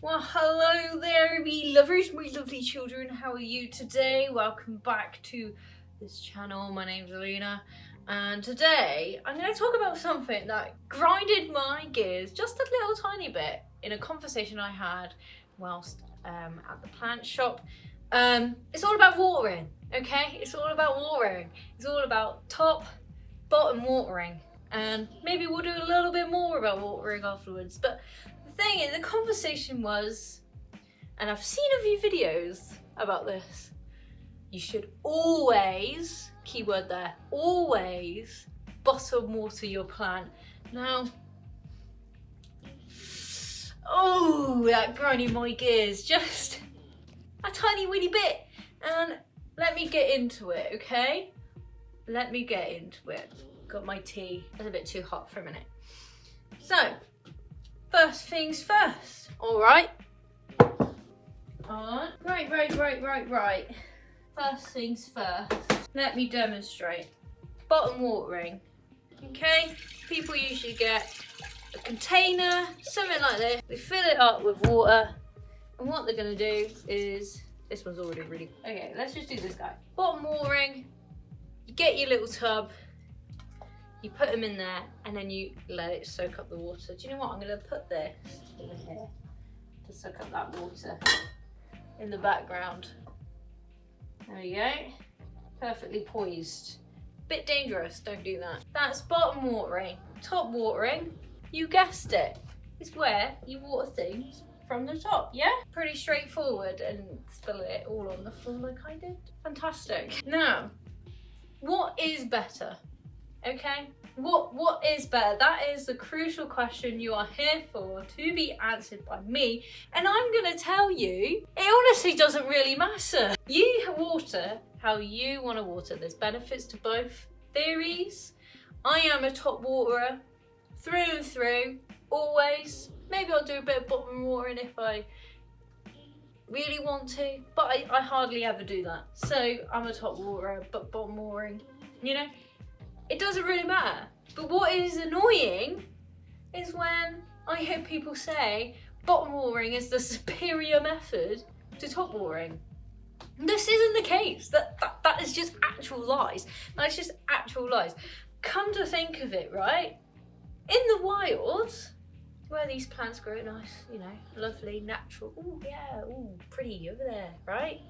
Well, hello there, me lovers, my lovely children. How are you today? Welcome back to this channel. My name's Alina, and today I'm going to talk about something that grinded my gears just a little tiny bit in a conversation I had whilst at the plant shop. It's all about watering, okay? It's all about watering. It's all about top, bottom watering. And maybe we'll do a little bit more about watering afterwards. But the thing is, the conversation was, and I've seen a few videos about this, you should always, keyword there, always bottom water your plant. Now, oh, that grinding my gears just a tiny weeny bit. And let me get into it, okay? Let me get into it. Got my tea. It's a bit too hot for a minute. So, first things first. Alright. Right. First things first. Let me demonstrate. Bottom watering. Okay? People usually get a container, something like this. They fill it up with water. And what they're going to do is... This one's already really... Okay, let's just do this guy. Bottom watering. You get your little tub. You put them in there and then you let it soak up the water. Do you know what? I'm going to put this over here to soak up that water in the background. There we go. Perfectly poised. Bit dangerous, don't do that. That's bottom watering. Top watering, you guessed it, is where you water things from the top, yeah? Pretty straightforward, and spill it all on the floor like I did. Fantastic. Now, what is better? Okay, what is better? That is the crucial question you are here for, to be answered by me. And I'm gonna tell you, it honestly doesn't really matter. You water how you want to water. There's benefits to both theories. I am a top waterer through and through, always. Maybe I'll do a bit of bottom watering if I really want to, but I hardly ever do that. So I'm a top waterer, but bottom watering, you know? It doesn't really matter. But what is annoying is when I hear people say bottom watering is the superior method to top watering. This isn't the case. That is just actual lies. That's just actual lies. Come to think of it, right? In the wild, where these plants grow nice, you know, lovely, natural. Oh yeah, oh pretty over there, right?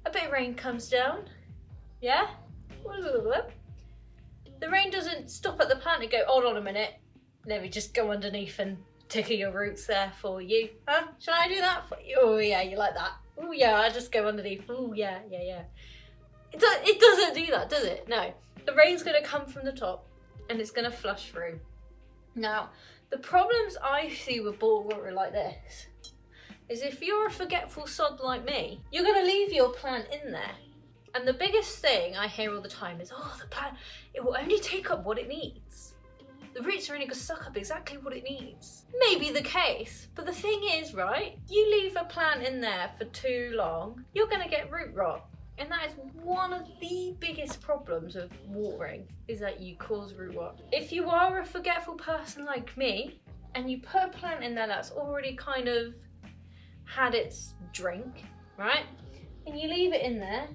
A bit of rain comes down, yeah? The rain doesn't stop at the plant and go, hold on a minute, let me just go underneath and tickle your roots there for you. Huh? Shall I do that for you? Oh yeah, you like that? Oh yeah, I just go underneath. Oh yeah. It doesn't do that, does it? No. The rain's gonna come from the top and it's gonna flush through. Now, the problems I see with bottom water like this is if you're a forgetful sod like me, you're gonna leave your plant in there. And the biggest thing I hear all the time is, oh, the plant, it will only take up what it needs. The roots are only going to suck up exactly what it needs. Maybe the case, but the thing is, right, you leave a plant in there for too long, you're going to get root rot. And that is one of the biggest problems of watering, is that you cause root rot. If you are a forgetful person like me, and you put a plant in there that's already kind of had its drink, right, and you leave it in there,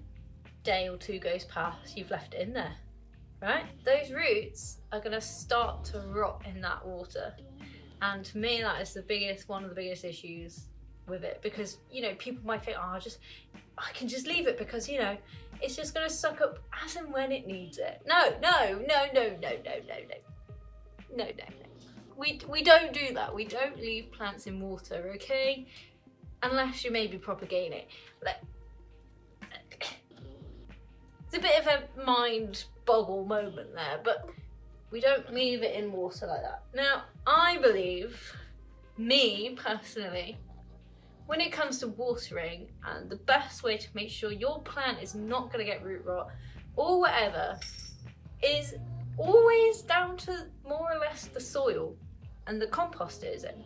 day or two goes past, you've left it in there, right? Those roots are gonna start to rot in that water. And to me, that is one of the biggest issues with it, because, you know, people might think, oh, I can just leave it because, you know, it's just gonna suck up as and when it needs it. No. We don't do that. We don't leave plants in water, okay? Unless you maybe propagate it. It's a bit of a mind boggle moment there, but we don't leave it in water like that. Now, I believe, me personally, when it comes to watering, and the best way to make sure your plant is not going to get root rot or whatever, is always down to more or less the soil and the compost it is in.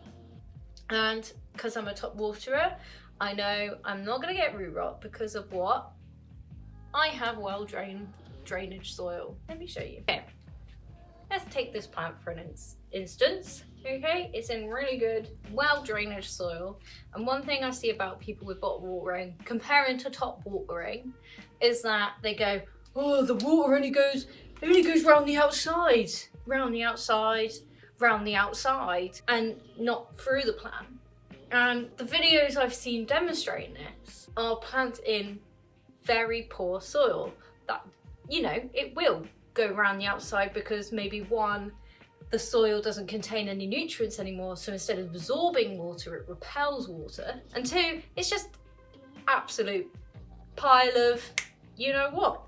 And because I'm a top waterer, I know I'm not going to get root rot because of what? I have well drainage soil. Let me show you. Okay. let's take this plant for an instance. Okay, it's in really good, well drainage soil. And one thing I see about people with bottom watering, comparing to top watering, is that they go, oh, the water only goes round the outside, round the outside, round the outside, and not through the plant. And the videos I've seen demonstrating this are plants in very poor soil that, you know, it will go around the outside because maybe one, the soil doesn't contain any nutrients anymore, so instead of absorbing water, it repels water. And two, it's just absolute pile of you know what.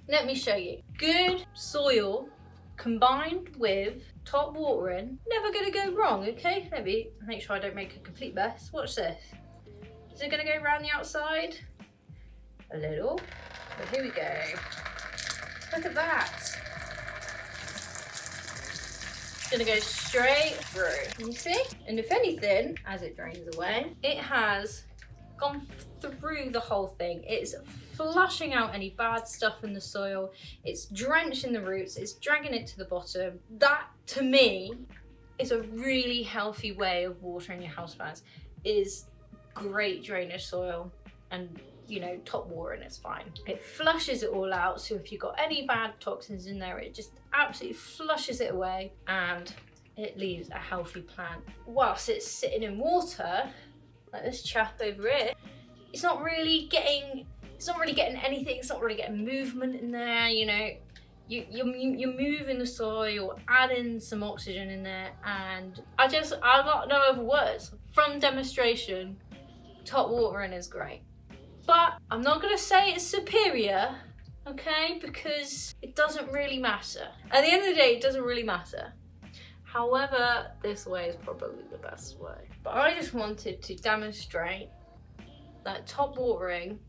Let me show you. Good soil combined with top watering, never gonna go wrong, okay? Let me make sure I don't make a complete mess. Watch this. Is it gonna go around the outside? A little, but here we go. Look at that. It's gonna go straight through. You see? And if anything, as it drains away, it has gone through the whole thing. It's flushing out any bad stuff in the soil. It's drenching the roots. It's dragging it to the bottom. That, to me, is a really healthy way of watering your houseplants. Is great drainage soil, and you know, top watering is fine. It flushes it all out, so if you've got any bad toxins in there, it just absolutely flushes it away and it leaves a healthy plant. Whilst it's sitting in water, like this chap over here, it's not really getting anything, it's not really getting movement in there, you know. You're moving the soil, you're adding some oxygen in there, and I got no other words. From demonstration, top watering is great. But I'm not gonna say it's superior, okay? Because it doesn't really matter. At the end of the day, it doesn't really matter. However, this way is probably the best way. But I just wanted to demonstrate that top watering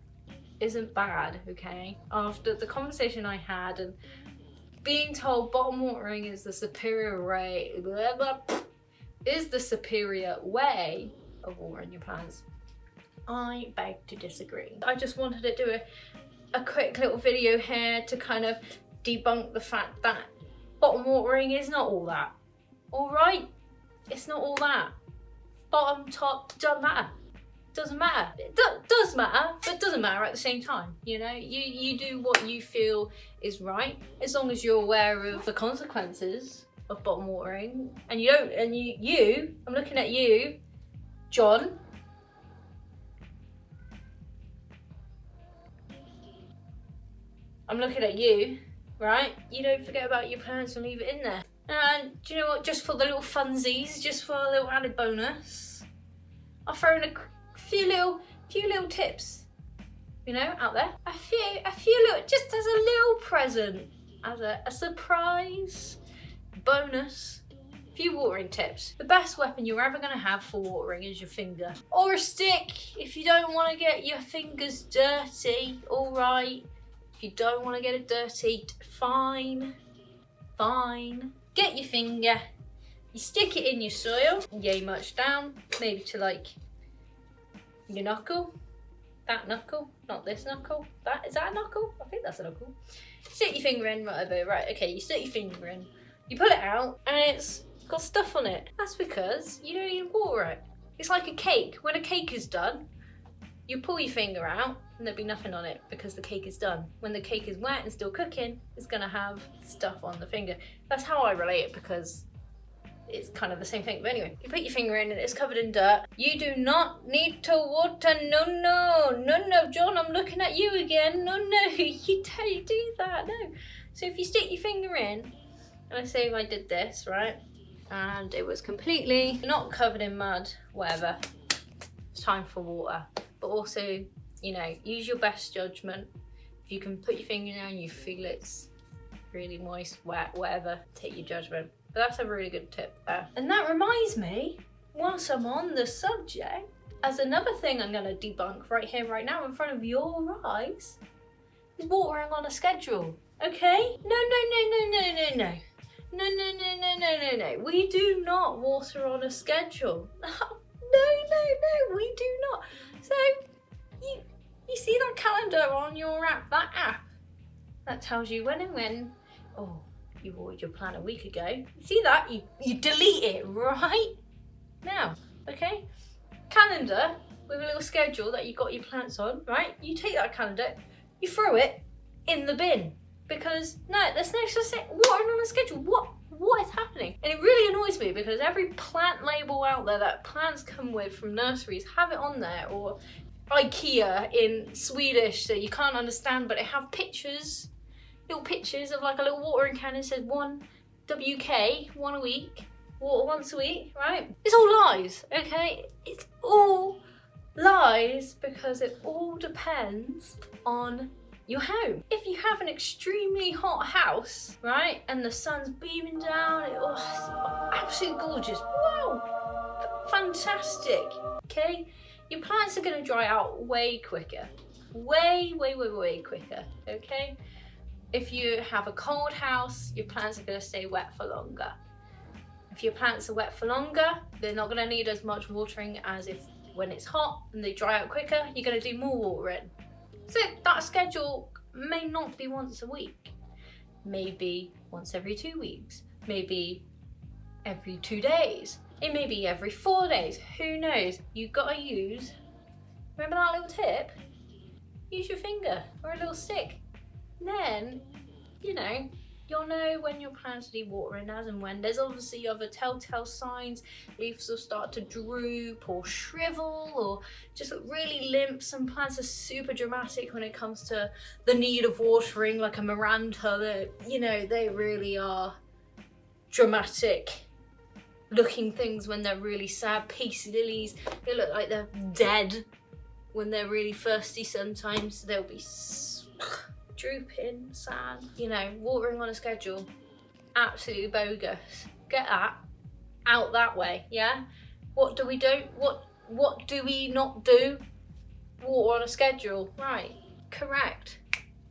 isn't bad, okay? After the conversation I had and being told bottom watering is the superior way, blah, blah, is the superior way of watering your plants, I beg to disagree. I just wanted to do a quick little video here to kind of debunk the fact that bottom watering is not all that. All right? It's not all that. Bottom, top, doesn't matter. Doesn't matter. It does matter, but it doesn't matter at the same time. You know, you do what you feel is right, as long as you're aware of the consequences of bottom watering. And you don't, and you, I'm looking at you, John. I'm looking at you, right? You don't forget about your plants and leave it in there. And do you know what? Just for the little funsies, just for a little added bonus, I'll throw in a few little tips, you know, out there. A few little, just as a little present, as a surprise bonus. A few watering tips. The best weapon you're ever gonna have for watering is your finger. Or a stick, if you don't wanna get your fingers dirty, all right. If you don't want to get it dirty, fine. Get your finger, you stick it in your soil, yay much down, maybe to like your knuckle, that knuckle, not this knuckle, is that a knuckle? I think that's a knuckle. Stick your finger in, whatever, right, okay, you stick your finger in, you pull it out, and it's got stuff on it. That's because you don't even water it. It's like a cake. When a cake is done, you pull your finger out and there'll be nothing on it because the cake is done. When the cake is wet and still cooking, it's gonna have stuff on the finger. That's how I relate it because it's kind of the same thing. But anyway, you put your finger in and it's covered in dirt. You do not need to water, no, John, I'm looking at you again. No, you don't do that, no. So if you stick your finger in, and I say if I did this, right? And it was completely not covered in mud, whatever. It's time for water. But also, you know, use your best judgment. If you can put your finger down and you feel it's really moist, wet, whatever, take your judgment. But that's a really good tip there. And that reminds me, whilst I'm on the subject, as another thing I'm gonna debunk right here, right now, in front of your eyes, is watering on a schedule, okay? No. We do not water on a schedule. No, we do not. So, you see that calendar on your app, that tells you when and when, oh, you ordered your plant a week ago. See that? You delete it right now, okay? Calendar with a little schedule that you got your plants on, right? You take that calendar, you throw it in the bin because no, there's no such thing. Watering on a schedule. What is happening? And it really annoys me because every plant label out there that plants come with from nurseries have it on there, or IKEA in Swedish that you can't understand, but it have pictures, little pictures of like a little watering can. It says 1 WK, 1 a week, water once a week, right? It's all lies, okay? It's all lies because it all depends on your home. If you have an extremely hot house, right, and the sun's beaming down, it's absolutely gorgeous. Wow, fantastic, okay? Your plants are gonna dry out way quicker. Way quicker, okay? If you have a cold house, your plants are gonna stay wet for longer. If your plants are wet for longer, they're not gonna need as much watering as if when it's hot and they dry out quicker, you're gonna do more watering. So that schedule may not be once a week, maybe once every 2 weeks, maybe every 2 days, it may be every 4 days, who knows? You've got to use, remember that little tip? Use your finger or a little stick. Then, you know, you'll know when your plants need watering as and when. There's obviously other telltale signs. Leaves will start to droop or shrivel or just look really limp. Some plants are super dramatic when it comes to the need of watering, like a Miranda. You know, they really are dramatic looking things when they're really sad. Peace lilies, they look like they're dead when they're really thirsty sometimes. They'll be drooping, sad. You know, watering on a schedule, absolutely bogus. Get that out that way, yeah? What do we do? What do we not do? Water on a schedule, right? Correct.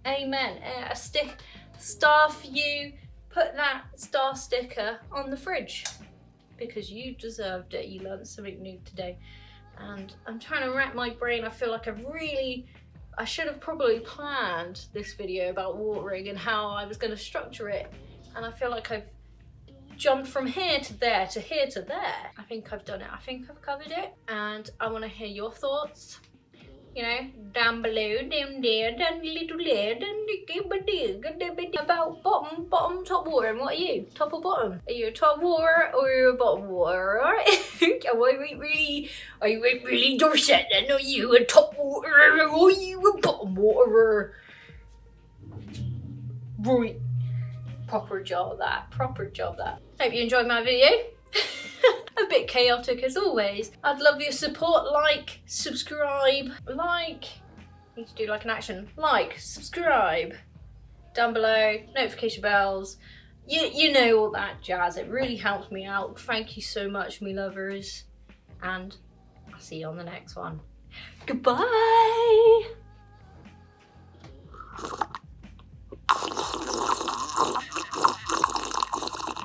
Amen. A star for you. Put that star sticker on the fridge because you deserved it. You learned something new today. And I'm trying to wrap my brain. I feel like I should have probably planned this video about watering and how I was going to structure it. And I feel like I've jumped from here to there to here to there. I think I've done it. I think I've covered it. And I want to hear your thoughts. You know, down below, down there, down little there, down about bottom, top watering. What are you? Top or bottom? Are you a top water or are you a bottom water? Are you really Dorset then? Are you a top water or are you a bottom waterer? Right. Proper job that. Hope you enjoyed my video. A bit chaotic as always. I'd love your support. Like, subscribe, need to do like an action. Like, subscribe, down below, notification bells. You know all that jazz. It really helps me out. Thank you so much, me lovers. And I'll see you on the next one. Goodbye.